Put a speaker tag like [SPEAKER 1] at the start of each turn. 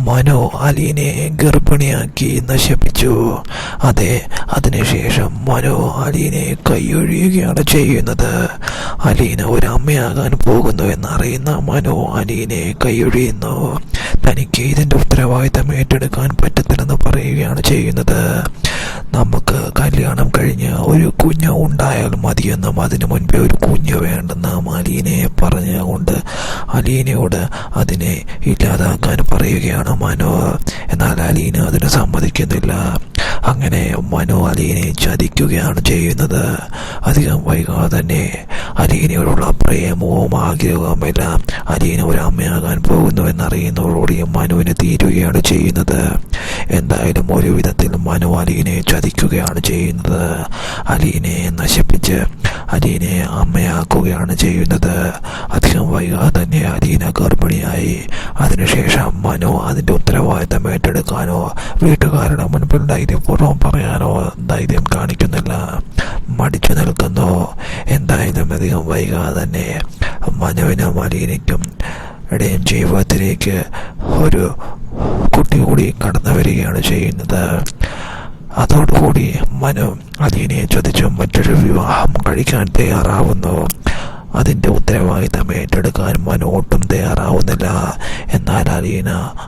[SPEAKER 1] മനു അലീനെ ഗർഭിണിയാക്കി നശിപ്പിച്ചു. അതെ, അതിനുശേഷം മനു അലീനെ കൈയൊഴിയുകയാണ് ചെയ്യുന്നത്. അലീന ഒരു അമ്മയാകാൻ പോകുന്നു എന്നറിയുന്ന മനു അലീനെ കൈയൊഴിയുന്നു. തനിക്ക് ഇതിൻ്റെ ഉത്തരവാദിത്തം ഏറ്റെടുക്കാൻ പറ്റത്തില്ലെന്ന് പറയുകയാണ് ചെയ്യുന്നത്. നമുക്ക് കല്യാണം കഴിഞ്ഞ് ഒരു കുഞ്ഞ് ഉണ്ടായാൽ മതിയെന്നും അതിനു മുൻപേ ഒരു കുഞ്ഞ് വേണ്ടെന്നും അലീനെ പറഞ്ഞുകൊണ്ട് അലീനയോട് അതിനെ ഇല്ലാതാക്കാൻ പറയുകയാണ് മനു. എന്നാൽ അലീന അതിന് സമ്മതിക്കുന്നില്ല. അങ്ങനെ മനു അലീനെ ചതിക്കുകയാണ് ചെയ്യുന്നത്. അധികം വൈകാതെ തന്നെ അലീനയോടുള്ള പ്രേമവും ആഗ്രഹവുമെല്ലാം അലീന ഒരു അമ്മയാകാൻ പോകുന്നു എന്നറിയുന്നതോടുകൂടി മനുവിന് തീരുകയാണ് ചെയ്യുന്നത്. എന്തായാലും ഒരു വിധത്തിൽ മനു അലീനെ ചതിക്കുകയാണ് ചെയ്യുന്നത്. അലീനെ നശിപ്പിച്ച് അലീനെ അമ്മയാക്കുകയാണ് ചെയ്യുന്നത്. അധികം വൈകാതെ തന്നെ അലീന ഗർഭിണിയായി. അതിനുശേഷം മനു അതിൻ്റെ ഉത്തരവാദിത്തം ഏറ്റെടുക്കാനോ വീട്ടുകാരുടെ മുൻപിൽ ധൈര്യപൂർവ്വം പറയാനോ ധൈര്യം കാണിക്കുന്നില്ല, മടിച്ചു നിൽക്കുന്നു. എന്തായാലും അധികം വൈകാതെ തന്നെ മനുവിനും അലീനയ്ക്കും ഇടയും ജീവിതത്തിലേക്ക് ഒരു കുട്ടി കൂടി കടന്നു വരികയാണ് ചെയ്യുന്നത്. അതോടുകൂടി മനു അലീനയെ ചതിച്ചു മറ്റൊരു വിവാഹം കഴിക്കാൻ തയ്യാറാവുന്നു. അതിൻ്റെ ഉത്തരവാദിത്തം ഏറ്റെടുക്കാൻ മനു ഒട്ടും തയ്യാറാവുന്നില്ല. എന്നാൽ അലീന